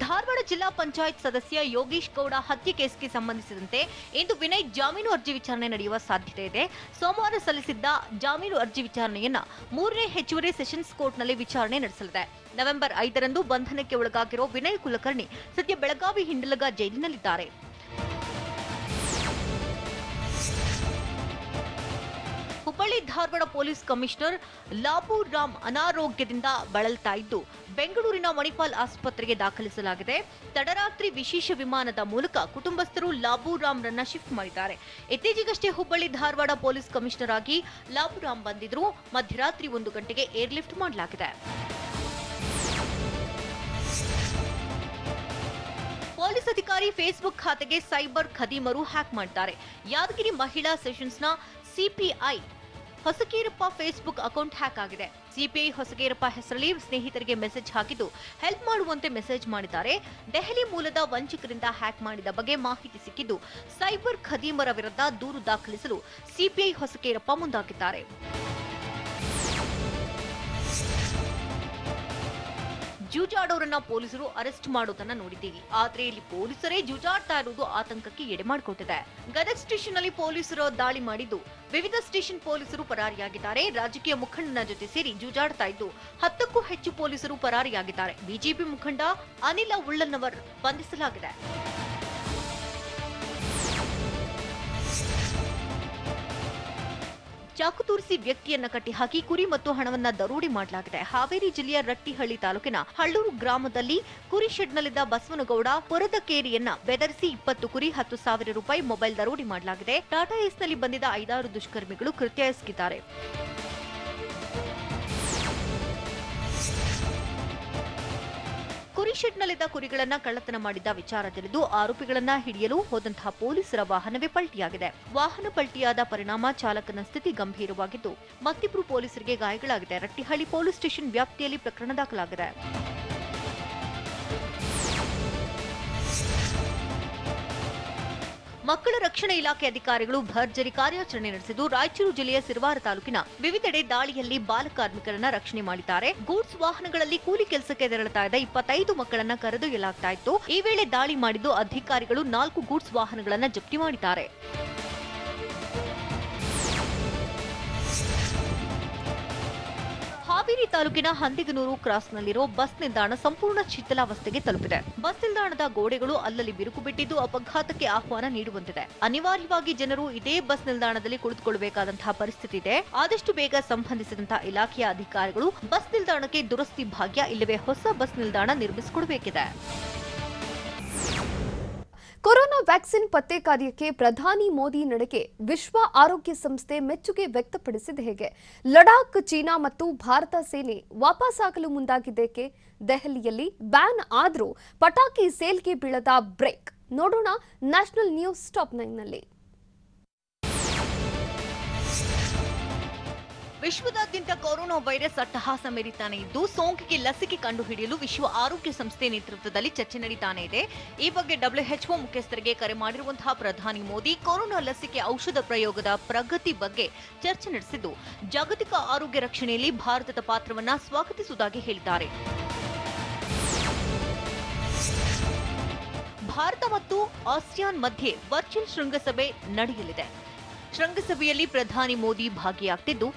ಧಾರವಾಡ ಜಿಲ್ಲಾ ಪಂಚಾಯತ್ ಸದಸ್ಯ ಯೋಗೀಶ್ ಗೌಡ ಹತ್ಯೆ ಕೇಸ್ಗೆ ಸಂಬಂಧಿಸಿದಂತೆ ಇಂದು ವಿನಯ್ ಜಾಮೀನು ಅರ್ಜಿ ವಿಚಾರಣೆ ನಡೆಯುವ ಸಾಧ್ಯತೆ ಇದೆ. ಸೋಮವಾರ ಸಲ್ಲಿಸಿದ್ದ ಜಾಮೀನು ಅರ್ಜಿ ವಿಚಾರಣೆಯನ್ನ 3ನೇ ಹೆಚ್ಚುವರಿ ಸೆಷನ್ಸ್ ಕೋರ್ಟ್ನಲ್ಲಿ ವಿಚಾರಣೆ ನಡೆಸಲಿದೆ. ನವೆಂಬರ್ 5ರಂದು ಬಂಧನಕ್ಕೆ ಒಳಗಾಗಿರೋ ವಿನಯ್ ಕುಲಕರ್ಣಿ ಸದ್ಯ ಬೆಳಗಾವಿ ಹಿಂಡಲಗ ಜೈಲಿನಲ್ಲಿದ್ದಾರೆ. ಹುಬ್ಬಳ್ಳಿ ಧಾರವಾಡ ಪೊಲೀಸ್ ಕಮಿಷನರ್ ಲಾಬು ರಾಮ್ ಅನಾರೋಗ್ಯದಿಂದ ಬಳಲ್ತಾ ಇದ್ದು ಬೆಂಗಳೂರಿನ ಮಣಿಪಾಲ್ ಆಸ್ಪತ್ರೆಗೆ ದಾಖಲಿಸಲಾಗಿದೆ. ತಡರಾತ್ರಿ ವಿಶೇಷ ವಿಮಾನದ ಮೂಲಕ ಕುಟುಂಬಸ್ಥರು ಲಾಬು ರಾಮ್ರನ್ನ ಶಿಫ್ಟ್ ಮಾಡಿದ್ದಾರೆ. ಇತ್ತೀಚೆಗಷ್ಟೇ ಹುಬ್ಬಳ್ಳಿ ಧಾರವಾಡ ಪೊಲೀಸ್ ಕಮಿಷನರ್ ಆಗಿ ಲಾಬು ರಾಮ್ ಬಂದಿದ್ರು. ಮಧ್ಯರಾತ್ರಿ 1 ಗಂಟೆಗೆ ಏರ್ಲಿಫ್ಟ್ ಮಾಡಲಾಗಿದೆ. ಪೊಲೀಸ್ ಅಧಿಕಾರಿ ಫೇಸ್ಬುಕ್ ಖಾತೆಗೆ ಸೈಬರ್ ಖದೀಮರು ಹ್ಯಾಕ್ ಮಾಡಿದ್ದಾರೆ. ಯಾದಗಿರಿ ಮಹಿಳಾ ಸೆಷನ್ಸ್ನ ಸಿಪಿಐ ಹೊಸಕೇರಪ್ಪ ಫೇಸ್ಬುಕ್ ಅಕೌಂಟ್ ಹ್ಯಾಕ್ ಆಗಿದೆ. ಸಿಪಿಐ ಹೊಸಕೇರಪ್ಪ ಹೆಸರಲ್ಲಿ ಸ್ನೇಹಿತರಿಗೆ ಮೆಸೇಜ್ ಹಾಕಿದ್ದು ಹೆಲ್ಪ್ ಮಾಡುವಂತೆ ಮೆಸೇಜ್ ಮಾಡಿದ್ದಾರೆ. ದೆಹಲಿ ಮೂಲದ ವಂಚಕರಿಂದ ಹ್ಯಾಕ್ ಮಾಡಿದ ಬಗ್ಗೆ ಮಾಹಿತಿ ಸಿಕ್ಕಿದ್ದು ಸೈಬರ್ ಖದೀಮರ ವಿರುದ್ಧ ದೂರು ದಾಖಲಿಸಲು ಸಿಪಿಐ ಹೊಸಕೇರಪ್ಪ ಮುಂದಾಗಿದ್ದಾರೆ. ಜೂಜಾಡೋರನ್ನ ಪೊಲೀಸರು ಅರೆಸ್ಟ್ ಮಾಡೋದನ್ನ ನೋಡಿದ್ದೀವಿ. ಆದ್ರೆ ಇಲ್ಲಿ ಪೊಲೀಸರೇ ಜೂಜಾಡ್ತಾ ಇರುವುದು ಆತಂಕಕ್ಕೆ ಎಡೆ ಮಾಡಿಕೊಟ್ಟಿದೆ. ಗದಗ ಸ್ಟೇಷನ್ ನಲ್ಲಿ ಪೊಲೀಸರು ದಾಳಿ ಮಾಡಿದ್ದು ವಿವಿಧ ಸ್ಟೇಷನ್ ಪೊಲೀಸರು ಪರಾರಿಯಾಗಿದ್ದಾರೆ. ರಾಜಕೀಯ ಮುಖಂಡನ ಜೊತೆ ಸೇರಿ ಜೂಜಾಡ್ತಾ ಇದ್ದು 10ಕ್ಕೂ ಹೆಚ್ಚು ಪೊಲೀಸರು ಪರಾರಿಯಾಗಿದ್ದಾರೆ. ಬಿಜೆಪಿ ಮುಖಂಡ ಅನಿಲ ಉಳ್ಳನ್ನವರ್ ಬಂಧಿಸಲಾಗಿದೆ. ಚಾಕು ತೋರಿಸಿ ವ್ಯಕ್ತಿಯನ್ನ ಕಟ್ಟಿಹಾಕಿ ಕುರಿ ಮತ್ತು ಹಣವನ್ನ ದರೋಡೆ ಮಾಡಲಾಗಿದೆ. ಹಾವೇರಿ ಜಿಲ್ಲೆಯ ರಟ್ಟಿಹಳ್ಳಿ ತಾಲೂಕಿನ ಹಳ್ಳೂರು ಗ್ರಾಮದಲ್ಲಿ ಕುರಿ ಶೆಡ್ನಲ್ಲಿದ್ದ ಬಸವನಗೌಡ ಪುರದಕೇರಿಯನ್ನ ಬೆದರಿಸಿ 20 ಕುರಿ 10,000 ರೂಪಾಯಿ ಮೊಬೈಲ್ ದರೋಡೆ ಮಾಡಲಾಗಿದೆ. ಟಾಟಾ ಏಸ್ನಲ್ಲಿ ಬಂದಿದ್ದ 5-6 ದುಷ್ಕರ್ಮಿಗಳು ಕೃತ್ಯ ಎಸಗಿದ್ದಾರೆ. ಕುರಿ ಶೆಡ್ನಲ್ಲಿದ್ದ ಕುರಿಗಳನ್ನ ಕಳ್ಳತನ ಮಾಡಿದ್ದ ವಿಚಾರ ತಿಳಿದು ಆರೋಪಿಗಳನ್ನ ಹಿಡಿಯಲು ಹೋದಂತಹ ಪೊಲೀಸರ ವಾಹನವೇ ಪಲ್ಟಿಯಾಗಿದೆ. ವಾಹನ ಪಲ್ಟಿಯಾದ ಪರಿಣಾಮ ಚಾಲಕನ ಸ್ಥಿತಿ ಗಂಭೀರವಾಗಿದ್ದು ಮತ್ತಿಬ್ಬರು ಪೊಲೀಸರಿಗೆ ಗಾಯಗಳಾಗಿದೆ. ರಟ್ಟಿಹಳ್ಳಿ ಪೊಲೀಸ್ ಸ್ಟೇಷನ್ ವ್ಯಾಪ್ತಿಯಲ್ಲಿ ಪ್ರಕರಣ ದಾಖಲಾಗಿದೆ. ಮಕ್ಕಳ ರಕ್ಷಣಾ ಇಲಾಖೆ ಅಧಿಕಾರಿಗಳು ಭರ್ಜರಿ ಕಾರ್ಯಾಚರಣೆ ನಡೆಸಿದ್ದು ರಾಯಚೂರು ಜಿಲ್ಲೆಯ ಸಿರವಾರ ತಾಲೂಕಿನ ವಿವಿಧೆಡೆ ದಾಳಿಯಲ್ಲಿ ಬಾಲ ಕಾರ್ಮಿಕರನ್ನ ರಕ್ಷಣೆ ಮಾಡಿದ್ದಾರೆ. ಗೂಡ್ಸ್ ವಾಹನಗಳಲ್ಲಿ ಕೂಲಿ ಕೆಲಸಕ್ಕೆ ತೆರಳುತ್ತಾ ಇದ್ದ 25 ಮಕ್ಕಳನ್ನ ಕರೆದೊಯ್ಯಲಾಗ್ತಾ ಇತ್ತು. ಈ ವೇಳೆ ದಾಳಿ ಮಾಡಿದ್ದು ಅಧಿಕಾರಿಗಳು 4 ಗೂಡ್ಸ್ ವಾಹನಗಳನ್ನ ಜಪ್ತಿ ಮಾಡಿದ್ದಾರೆ. ಹಾವೇರಿ ತಾಲೂಕಿನ ಹಂದಿಗನೂರು ಕ್ರಾಸ್ನಲ್ಲಿರೋ ಬಸ್ ನಿಲ್ದಾಣ ಸಂಪೂರ್ಣ ಶಿಥಿಲಾವಸ್ಥೆಗೆ ತಲುಪಿದೆ. ಬಸ್ ನಿಲ್ದಾಣದ ಗೋಡೆಗಳು ಅಲ್ಲಲ್ಲಿ ಬಿರುಕು ಬಿಟ್ಟಿದ್ದು ಅಪಘಾತಕ್ಕೆ ಆಹ್ವಾನ ನೀಡುವಂತಿದೆ. ಅನಿವಾರ್ಯವಾಗಿ ಜನರು ಇದೇ ಬಸ್ ನಿಲ್ದಾಣದಲ್ಲಿ ಕುಳಿತುಕೊಳ್ಳಬೇಕಾದಂತಹ ಪರಿಸ್ಥಿತಿ ಇದೆ. ಆದಷ್ಟು ಬೇಗ ಸಂಬಂಧಿಸಿದಂತಹ ಇಲಾಖೆಯ ಅಧಿಕಾರಿಗಳು ಬಸ್ ನಿಲ್ದಾಣಕ್ಕೆ ದುರಸ್ತಿ ಭಾಗ್ಯ ಇಲ್ಲವೇ ಹೊಸ ಬಸ್ ನಿಲ್ದಾಣ ನಿರ್ಮಿಸಿಕೊಡಬೇಕಿದೆ. ಕೊರೋನಾ ವ್ಯಾಕ್ಸಿನ್ ಪತ್ತೆ ಕಾರ್ಯಕ್ಕೆ ಪ್ರಧಾನಿ ಮೋದಿ ನಡೆಗೆ ವಿಶ್ವ ಆರೋಗ್ಯ ಸಂಸ್ಥೆ ಮೆಚ್ಚುಗೆ ವ್ಯಕ್ತಪಡಿಸಿದ ಹೇಗೆ? ಲಡಾಖ್, ಚೀನಾ ಮತ್ತು ಭಾರತ ಸೇನೆ ವಾಪಸ್ಸಾಗಲು ಮುಂದಾಗಿದ್ದೇಕೆ? ದೆಹಲಿಯಲ್ಲಿ ಬ್ಯಾನ್ ಆದರೂ ಪಟಾಕಿ ಸೇಲ್ಗೆ ಬೀಳದ ಬ್ರೇಕ್. ನೋಡೋಣ ನ್ಯಾಷನಲ್ ನ್ಯೂಸ್ ಟಾಪ್ 9ನಲ್ಲಿ. ವಿಶ್ವದಾದ್ಯಂತ ಕೊರೋನಾ ವೈರಸ್ ಅಟ್ಟಹಾಸ ಮೆರಿತಾನೆ ಇದ್ದು ಸೋಂಕಿಗೆ ಲಸಿಕೆ ಕಂಡುಹಿಡಿಯಲು ವಿಶ್ವ ಆರೋಗ್ಯ ಸಂಸ್ಥೆ ನೇತೃತ್ವದಲ್ಲಿ ಚರ್ಚೆ ನಡೀತಾನೆ ಇದೆ. ಈ ಬಗ್ಗೆ WHO ಮುಖ್ಯಸ್ಥರಿಗೆ ಕರೆ ಮಾಡಿರುವಂತಹ ಪ್ರಧಾನಿ ಮೋದಿ ಕೊರೋನಾ ಲಸಿಕೆ ಔಷಧ ಪ್ರಯೋಗದ ಪ್ರಗತಿ ಬಗ್ಗೆ ಚರ್ಚೆ ನಡೆಸಿದ್ದು ಜಾಗತಿಕ ಆರೋಗ್ಯ ರಕ್ಷಣೆಯಲ್ಲಿ ಭಾರತದ ಪಾತ್ರವನ್ನ ಸ್ವಾಗತಿಸುವುದಾಗಿ ಹೇಳಿದ್ದಾರೆ. ಭಾರತ ಮತ್ತು ಆಸಿಯಾನ್ ಮಧ್ಯೆ ವರ್ಚುವಲ್ ಶೃಂಗಸಭೆ ನಡೆಯಲಿದೆ. ಶೃಂಗಸಭೆಯಲ್ಲಿ ಪ್ರಧಾನಿ ಮೋದಿ ಭಾಗಿಯಾಗ್ತಿದ್ದು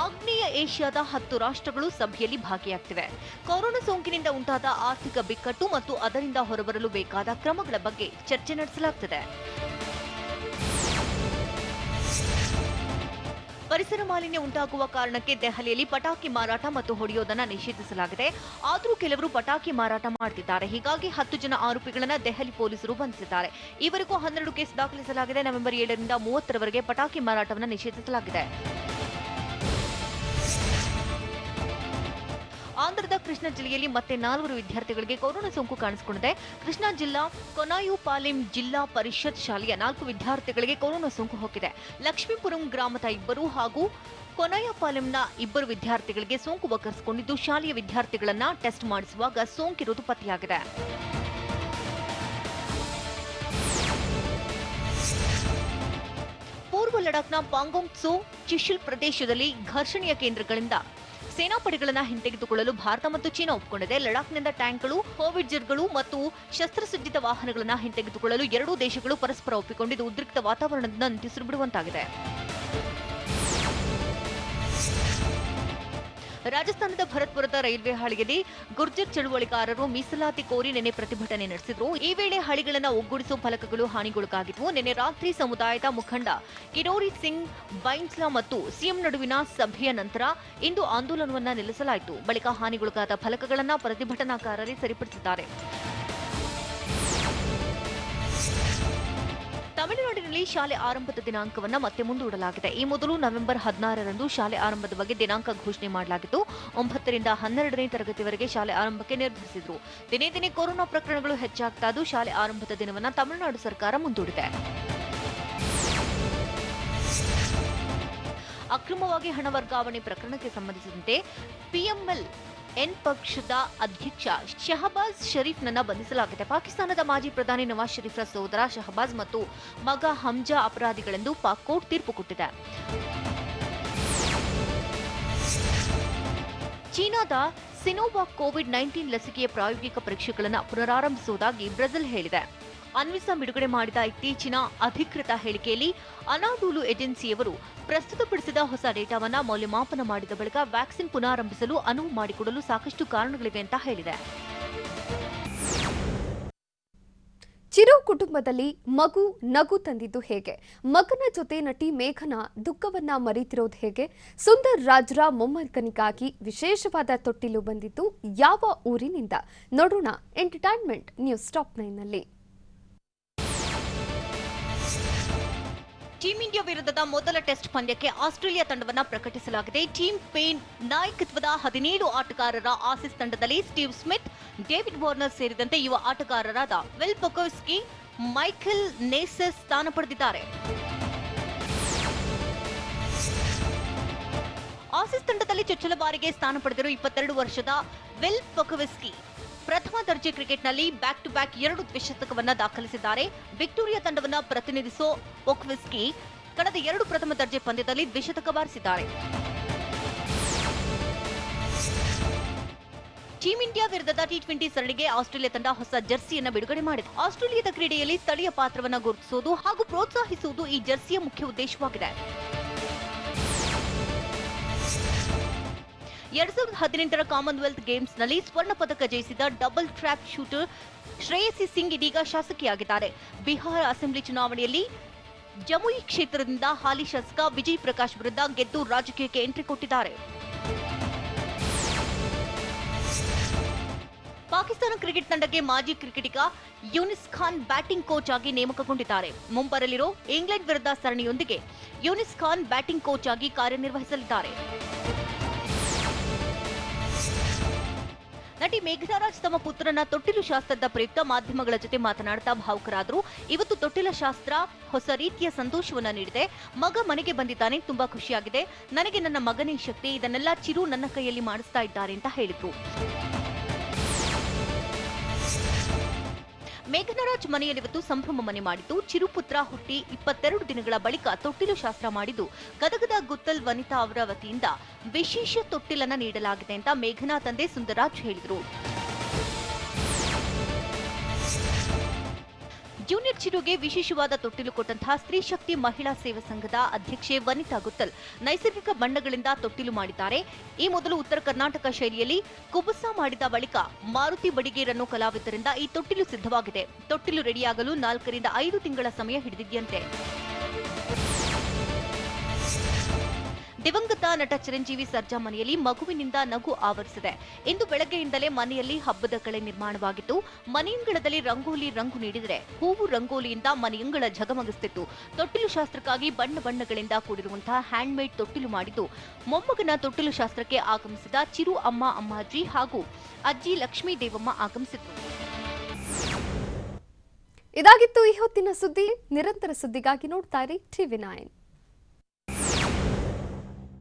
ಆಗ್ನೇಯ ಏಷ್ಯಾದ 10 ರಾಷ್ಟ್ರಗಳು ಸಭೆಯಲ್ಲಿ ಭಾಗಿಯಾಗ್ತಿವೆ. ಕೊರೋನಾ ಸೋಂಕಿನಿಂದ ಉಂಟಾದ ಆರ್ಥಿಕ ಬಿಕ್ಕಟ್ಟು ಮತ್ತು ಅದರಿಂದ ಹೊರಬರಲು ಬೇಕಾದ ಕ್ರಮಗಳ ಬಗ್ಗೆ ಚರ್ಚೆ ನಡೆಸಲಾಗುತ್ತದೆ. ಪರಿಸರ ಮಾಲಿನ್ಯ ಉಂಟಾಗುವ ಕಾರಣಕ್ಕೆ ದೆಹಲಿಯಲ್ಲಿ ಪಟಾಕಿ ಮಾರಾಟ ಮತ್ತು ಹೊಡೆಯೋದನ್ನ ನಿಷೇಧಿಸಲಾಗಿದೆ. ಆದರೂ ಕೆಲವರು ಪಟಾಕಿ ಮಾರಾಟ ಮಾಡ್ತಿದ್ದಾರೆ. ಹೀಗಾಗಿ 10 ಜನ ಆರೋಪಿಗಳನ್ನ ದೆಹಲಿ ಪೊಲೀಸರು ಬಂಧಿಸಿದ್ದಾರೆ. ಈವರೆಗೂ 12 ಕೇಸ್ ದಾಖಲಿಸಲಾಗಿದೆ. ನವೆಂಬರ್ 7ರಿಂದ 30ರವರೆಗೆ ಪಟಾಕಿ ಮಾರಾಟವನ್ನು ನಿಷೇಧಿಸಲಾಗಿದೆ. ಆಂಧ್ರದ ಕೃಷ್ಣಾ ಜಿಲ್ಲೆಯಲ್ಲಿ ಮತ್ತೆ 4 ವಿದ್ಯಾರ್ಥಿಗಳಿಗೆ ಕೊರೋನಾ ಸೋಂಕು ಕಾಣಿಸಿಕೊಂಡಿದೆ. ಕೃಷ್ಣಾ ಜಿಲ್ಲಾ ಕೊನಾಯುಪಾಲೆಂ ಜಿಲ್ಲಾ ಪರಿಷತ್ ಶಾಲೆಯ 4 ವಿದ್ಯಾರ್ಥಿಗಳಿಗೆ ಕೊರೋನಾ ಸೋಂಕು ಹೋಗಿದೆ. ಲಕ್ಷ್ಮೀಪುರಂ ಗ್ರಾಮದ 2 ಹಾಗೂ ಕೊನಾಯಪಾಲೆಂನ 2 ವಿದ್ಯಾರ್ಥಿಗಳಿಗೆ ಸೋಂಕು ಬಗ್ಗಿಸಿಕೊಂಡಿದ್ದು ಶಾಲೆಯ ವಿದ್ಯಾರ್ಥಿಗಳನ್ನ ಟೆಸ್ಟ್ ಮಾಡಿಸುವಾಗ ಸೋಂಕಿರುವುದು ಪತ್ತೆಯಾಗಿದೆ. ಪೂರ್ವ ಲಡಾಖ್ನ ಪಾಂಗೋಂಗ್ ಟ್ಸೋ ಚಿಶುಲ್ ಪ್ರದೇಶದಲ್ಲಿ ಘರ್ಷಣೆಯ ಕೇಂದ್ರಗಳಿಂದ ಸೇನಾಪಡೆಗಳನ್ನು ಹಿಂತೆಗೆದುಕೊಳ್ಳಲು ಭಾರತ ಮತ್ತು ಚೀನಾ ಒಪ್ಪಿಕೊಂಡಿದೆ. ಲಡಾಖ್ನಿಂದ ಟ್ಯಾಂಕ್ಗಳು, ಹೋವಿಟ್ಜರ್ಗಳು ಮತ್ತು ಶಸ್ತ್ರಸಜ್ಜಿತ ವಾಹನಗಳನ್ನು ಹಿಂತೆಗೆದುಕೊಳ್ಳಲು ಎರಡೂ ದೇಶಗಳು ಪರಸ್ಪರ ಒಪ್ಪಿಕೊಂಡಿದ್ದು ಉದ್ರಿಕ್ತ ವಾತಾವರಣದಿಂದ ನಿಟ್ಟುಸಿರು ಬಿಡುವಂತಾಗಿದೆ. ರಾಜಸ್ಥಾನದ ಭರತ್ಪುರದ ರೈಲ್ವೆ ಹಳಿಯಲ್ಲಿ ಗುರ್ಜರ್ ಚಳುವಳಿಗಾರರು ಮೀಸಲಾತಿ ಕೋರಿ ನಿನ್ನೆ ಪ್ರತಿಭಟನೆ ನಡೆಸಿದ್ರು. ಈ ವೇಳೆ ಹಳಿಗಳನ್ನು ಒಗ್ಗೂಡಿಸುವ ಫಲಕಗಳು ಹಾನಿಗೊಳಗಾಗಿದ್ವು. ನಿನ್ನೆ ರಾತ್ರಿ ಸಮುದಾಯದ ಮುಖಂಡ ಕಿರೋರಿ ಸಿಂಗ್ ಬೈನ್ಸ್ಲಾ ಮತ್ತು ಸಿಎಂ ನಡುವಿನ ಸಭೆಯ ನಂತರ ಇಂದು ಆಂದೋಲನವನ್ನ ನಿಲ್ಲಿಸಲಾಯಿತು. ಬಳಿಕ ಹಾನಿಗೊಳಗಾದ ಫಲಕಗಳನ್ನು ಪ್ರತಿಭಟನಾಕಾರರೇ ಸರಿಪಡಿಸಿದ್ದಾರೆ. ತಮಿಳುನಾಡಿನಲ್ಲಿ ಶಾಲೆ ಆರಂಭದ ದಿನಾಂಕವನ್ನು ಮತ್ತೆ ಮುಂದೂಡಲಾಗಿದೆ. ಈ ಮೊದಲು ನವೆಂಬರ್ 16ರಂದು ಶಾಲೆ ಆರಂಭದ ಬಗ್ಗೆ ದಿನಾಂಕ ಘೋಷಣೆ ಮಾಡಲಾಗಿತ್ತು. 9ರಿಂದ 12ನೇ ತರಗತಿವರೆಗೆ ಶಾಲೆ ಆರಂಭಕ್ಕೆ ನಿರ್ಧರಿಸಿದ್ರು. ದಿನೇ ದಿನೇ ಕೊರೋನಾ ಪ್ರಕರಣಗಳು ಹೆಚ್ಚಾಗ್ತಾ ಇದ್ದು ಶಾಲೆ ಆರಂಭದ ದಿನವನ್ನು ತಮಿಳುನಾಡು ಸರ್ಕಾರ ಮುಂದೂಡಿದೆ. ಅಕ್ರಮವಾಗಿ ಹಣ ವರ್ಗಾವಣೆ ಪ್ರಕರಣಕ್ಕೆ ಸಂಬಂಧಿಸಿದಂತೆ ಪಿಎಂಎಲ್ ಎನ್ ಪಕ್ಷದ ಅಧ್ಯಕ್ಷ ಶಹಬಾಜ್ ಶರೀಫ್ನನ್ನ ಬಂಧಿಸಲಾಗಿದೆ. ಪಾಕಿಸ್ತಾನದ ಮಾಜಿ ಪ್ರಧಾನಿ ನವಾಜ್ ಶರೀಫ್ರ ಸೋದರ ಶಹಬಾಜ್ ಮತ್ತು ಮಗ ಹಮ್ಜಾ ಅಪರಾಧಿಗಳೆಂದು ಪಾಕ್ ಕೋರ್ಟ್ ತೀರ್ಪು ಕೊಟ್ಟಿದೆ. ಚೀನಾದ ಸಿನೋವಾಕ್ ಕೋವಿಡ್-19 ಲಸಿಕೆಯ ಪ್ರಾಯೋಗಿಕ ಪರೀಕ್ಷೆಗಳನ್ನು ಪುನರಾರಂಭಿಸುವುದಾಗಿ ಬ್ರೆಜಿಲ್ ಹೇಳಿದೆ. ಅನ್ವಿಸಾ ಬಿಡುಗಡೆ ಮಾಡಿದ ಇತ್ತೀಚಿನ ಅಧಿಕೃತ ಹೇಳಿಕೆಯಲ್ಲಿ ಅನಾಡೂಲು ಏಜೆನ್ಸಿಯವರು ಪ್ರಸ್ತುತಪಡಿಸಿದ ಹೊಸ ಡೇಟಾವನ್ನು ಮೌಲ್ಯಮಾಪನ ಮಾಡಿದ ಬಳಿಕ ವ್ಯಾಕ್ಸಿನ್ ಪುನರಾರಂಭಿಸಲು ಅನುವು ಮಾಡಿಕೊಡಲು ಸಾಕಷ್ಟು ಕಾರಣಗಳಿವೆ ಅಂತ ಹೇಳಿದೆ. ಚಿರು ಕುಟುಂಬದಲ್ಲಿ ಮಗು ನಗು ತಂದಿದ್ದು ಹೇಗೆ? ಮಗನ ಜೊತೆ ನಟಿ ಮೇಘನಾ ದುಃಖವನ್ನ ಮರೆತಿರೋದು ಹೇಗೆ? ಸುಂದರ್ ರಾಜ್ರ ಮೊಮ್ಮಗನಿಗಾಗಿ ವಿಶೇಷವಾದ ತೊಟ್ಟಿಲು ಬಂದಿದ್ದು ಯಾವ ಊರಿನಿಂದ? ನೋಡೋಣ ಎಂಟರ್ಟೈನ್ಮೆಂಟ್ ನ್ಯೂಸ್ ಟಾಪ್ 9ನಲ್ಲಿ. ಟೀಂ ಇಂಡಿಯಾ ವಿರುದ್ಧದ ಮೊದಲ ಟೆಸ್ಟ್ ಪಂದ್ಯಕ್ಕೆ ಆಸ್ಟ್ರೇಲಿಯಾ ತಂಡವನ್ನು ಪ್ರಕಟಿಸಲಾಗಿದೆ. ಟೀಮ್ ಪೇನ್ ನಾಯಕತ್ವದ 17 ಆಟಗಾರರ ಆಸೀಸ್ ತಂಡದಲ್ಲಿ ಸ್ಟೀವ್ ಸ್ಮಿತ್, ಡೇವಿಡ್ ವಾರ್ನರ್ ಸೇರಿದಂತೆ ಯುವ ಆಟಗಾರರಾದ ವಿಲ್ ಪೊಕೋವ್ಸ್ಕಿ, ಮೈಕೆಲ್ ನೇಸಸ್ ಸ್ಥಾನ ಪಡೆದಿದ್ದಾರೆ. ಆಸೀಸ್ ತಂಡದಲ್ಲಿ ಚೊಚ್ಚಲ ಬಾರಿಗೆ ಸ್ಥಾನ ಪಡೆದಿರುವ 22 ವರ್ಷದ ವಿಲ್ ಪೊಕೋವ್ಸ್ಕಿ ಪ್ರಥಮ ದರ್ಜೆ ಕ್ರಿಕೆಟ್ನಲ್ಲಿ ಬ್ಯಾಕ್ ಟು ಬ್ಯಾಕ್ 2 ದ್ವಿಶತಕವನ್ನು ದಾಖಲಿಸಿದ್ದಾರೆ. ವಿಕ್ಟೋರಿಯಾ ತಂಡವನ್ನು ಪ್ರತಿನಿಧಿಸೋ ಪೊಕೋವ್ಸ್ಕಿ ಕಳೆದ 2 ಪ್ರಥಮ ದರ್ಜೆ ಪಂದ್ಯದಲ್ಲಿ ದ್ವಿಶತಕ ಬಾರಿಸಿದ್ದಾರೆ. ಟೀಂ ಇಂಡಿಯಾ ವಿರುದ್ಧದ ಟಿ20 ಸರಣಿಗೆ ಆಸ್ಟ್ರೇಲಿಯಾ ತಂಡ ಹೊಸ ಜರ್ಸಿಯನ್ನು ಬಿಡುಗಡೆ ಮಾಡಿದೆ. ಆಸ್ಟ್ರೇಲಿಯಾದ ಕ್ರೀಡೆಯಲ್ಲಿ ಸ್ಥಳೀಯ ಪಾತ್ರವನ್ನು ಗುರುತಿಸುವುದು ಹಾಗೂ ಪ್ರೋತ್ಸಾಹಿಸುವುದು ಈ ಜರ್ಸಿಯ ಮುಖ್ಯ ಉದ್ದೇಶವಾಗಿದೆ. 2018ರ ಕಾಮನ್ವೆಲ್ತ್ ಗೇಮ್ಸ್ನಲ್ಲಿ ಸ್ವರ್ಣ ಪದಕ ಜಯಿಸಿದ double track shooter Shreyasi Singh ಇದೀಗ ಶಾಸಕಿಯಾಗಿದ್ದಾರೆ. ಬಿಹಾರ ಅಸೆಂಬ್ಲಿ ಚುನಾವಣೆಯಲ್ಲಿ ಜಮುಯಿ ಕ್ಷೇತ್ರದಿಂದ ಹಾಲಿ ಶಾಸಕ ವಿಜಯ್ ಪ್ರಕಾಶ್ ವಿರುದ್ಧ ಗೆದ್ದು ರಾಜಕೀಯಕ್ಕೆ ಎಂಟ್ರಿ ಕೊಟ್ಟಿದ್ದಾರೆ. ಪಾಕಿಸ್ತಾನ ಕ್ರಿಕೆಟ್ ತಂಡಕ್ಕೆ ಮಾಜಿ ಕ್ರಿಕೆಟಿಗ ಯೂನಿಸ್ ಖಾನ್ ಬ್ಯಾಟಿಂಗ್ ಕೋಚ್ ಆಗಿ ನೇಮಕಗೊಂಡಿದ್ದಾರೆ. ಮುಂಬರಲಿರೋ ಇಂಗ್ಲೆಂಡ್ ವಿರುದ್ಧ ಸರಣಿಯೊಂದಿಗೆ ಯೂನಿಸ್ ಖಾನ್ ಬ್ಯಾಟಿಂಗ್ ಕೋಚ್ ಆಗಿ ಕಾರ್ಯನಿರ್ವಹಿಸಲಿದ್ದಾರೆ. ನಟಿ ಮೇಘನಾ ರಾಜ್ ತಮ್ಮ ಪುತ್ರನ ತೊಟ್ಟಿಲು ಶಾಸ್ತ್ರದ ಪ್ರಯುಕ್ತ ಮಾಧ್ಯಮಗಳ ಜೊತೆ ಮಾತನಾಡ್ತಾ ಭಾವುಕರಾದರು. ಇವತ್ತು ತೊಟ್ಟಿಲ ಶಾಸ್ತ್ರ ಹೊಸ ರೀತಿಯ ಸಂತೋಷವನ್ನ ನೀಡಿದೆ. ಮಗ ಮನೆಗೆ ಬಂದಿದ್ದಾನೆ, ತುಂಬಾ ಖುಷಿಯಾಗಿದೆ. ನನಗೆ ನನ್ನ ಮಗನೇ ಶಕ್ತಿ, ಇದನ್ನೆಲ್ಲ ಚಿರು ನನ್ನ ಕೈಯಲ್ಲಿ ಮಾಡಿಸ್ತಾ ಇದ್ದಾರೆ ಅಂತ ಹೇಳಿದ್ರು. ಮೇಘನಾ ರಾಜ್ ಮನೆಯಲ್ಲಿವತ್ತು ಸಂಭ್ರಮ ಮನೆ ಮಾಡಿದ್ದು. ಚಿರುಪುತ್ರ ಹುಟ್ಟಿ 22 ದಿನಗಳ ಬಳಿಕ ತೊಟ್ಟಿಲು ಶಾಸ್ತ್ರ ಮಾಡಿದ್ದು ಗದಗದ ಗುತ್ತಲ್ ವನಿತಾ ಅವರ ವತಿಯಿಂದ ವಿಶೇಷ ತೊಟ್ಟಿಲನ್ನ ನೀಡಲಾಗಿದೆ ಅಂತ ಮೇಘನಾ ತಂದೆ ಸುಂದರಾಜ್ ಹೇಳಿದರು. ಜೂನಿಯರ್ ಚಿರುಗೆ ವಿಶೇಷವಾದ ತೊಟ್ಟಿಲು ಕೊಟ್ಟಂತಹ ಸ್ತ್ರೀ ಶಕ್ತಿ ಮಹಿಳಾ ಸೇವಾ ಸಂಘದ ಅಧ್ಯಕ್ಷೆ ವನಿತಾ ಗುತ್ತಲ್ ನೈಸರ್ಗಿಕ ಬಣ್ಣಗಳಿಂದ ತೊಟ್ಟಿಲು ಮಾಡಿದ್ದಾರೆ. ಈ ಮೊದಲು ಉತ್ತರ ಕರ್ನಾಟಕ ಶೈಲಿಯಲ್ಲಿ ಕುಬುಸ ಮಾಡಿದ ಬಳಿಕ ಮಾರುತಿ ಬಡಿಗೇರನ್ನು ಕಲಾವಿದರಿಂದ ಈ ತೊಟ್ಟಿಲು ಸಿದ್ಧವಾಗಿದೆ. ತೊಟ್ಟಿಲು ರೆಡಿಯಾಗಲು 4 ರಿಂದ 5 ತಿಂಗಳ ಸಮಯ ಹಿಡಿದಿದೆಯಂತೆ. ದಿವಂಗತ ನಟ ಚಿರಂಜೀವಿ ಸರ್ಜಾ ಮನೆಯಲ್ಲಿ ಮಗುವಿನಿಂದ ನಗು ಆವರಿಸಿದೆ. ಇಂದು ಬೆಳಗ್ಗೆಯಿಂದಲೇ ಮನೆಯಲ್ಲಿ ಹಬ್ಬದ ಕಳೆ ನಿರ್ಮಾಣವಾಗಿತ್ತು. ಮನೆಯಂಗಳದಲ್ಲಿ ರಂಗೋಲಿ ರಂಗು ನೀಡಿದರೆ ಹೂವು ರಂಗೋಲಿಯಿಂದ ಮನೆಯಂಗಳ ಝಗಮಗಿಸುತ್ತಿತ್ತು. ತೊಟ್ಟಿಲು ಶಾಸ್ತ್ರಕ್ಕಾಗಿ ಬಣ್ಣ ಬಣ್ಣಗಳಿಂದ ಕೂಡಿರುವಂತಹ ಹ್ಯಾಂಡ್ ಮೇಡ್ ತೊಟ್ಟಿಲು ಮಾಡಿದ್ದು ಮೊಮ್ಮಗನ ತೊಟ್ಟಿಲು ಶಾಸ್ತ್ರಕ್ಕೆ ಆಗಮಿಸಿದ ಚಿರು ಅಮ್ಮ ಅಮ್ಮಾಜಿ ಹಾಗೂ ಅಜ್ಜಿ ಲಕ್ಷ್ಮೀ ದೇವಮ್ಮ ಆಗಮಿಸಿದ್ರು. ಇದಾಗಿತ್ತು ಈ ಹೊತ್ತಿನ ಸುದ್ದಿ. ನಿರಂತರ ಸುದ್ದಿಗಾಗಿ ನೋಡ್ತಾ ಇರಿ TV9.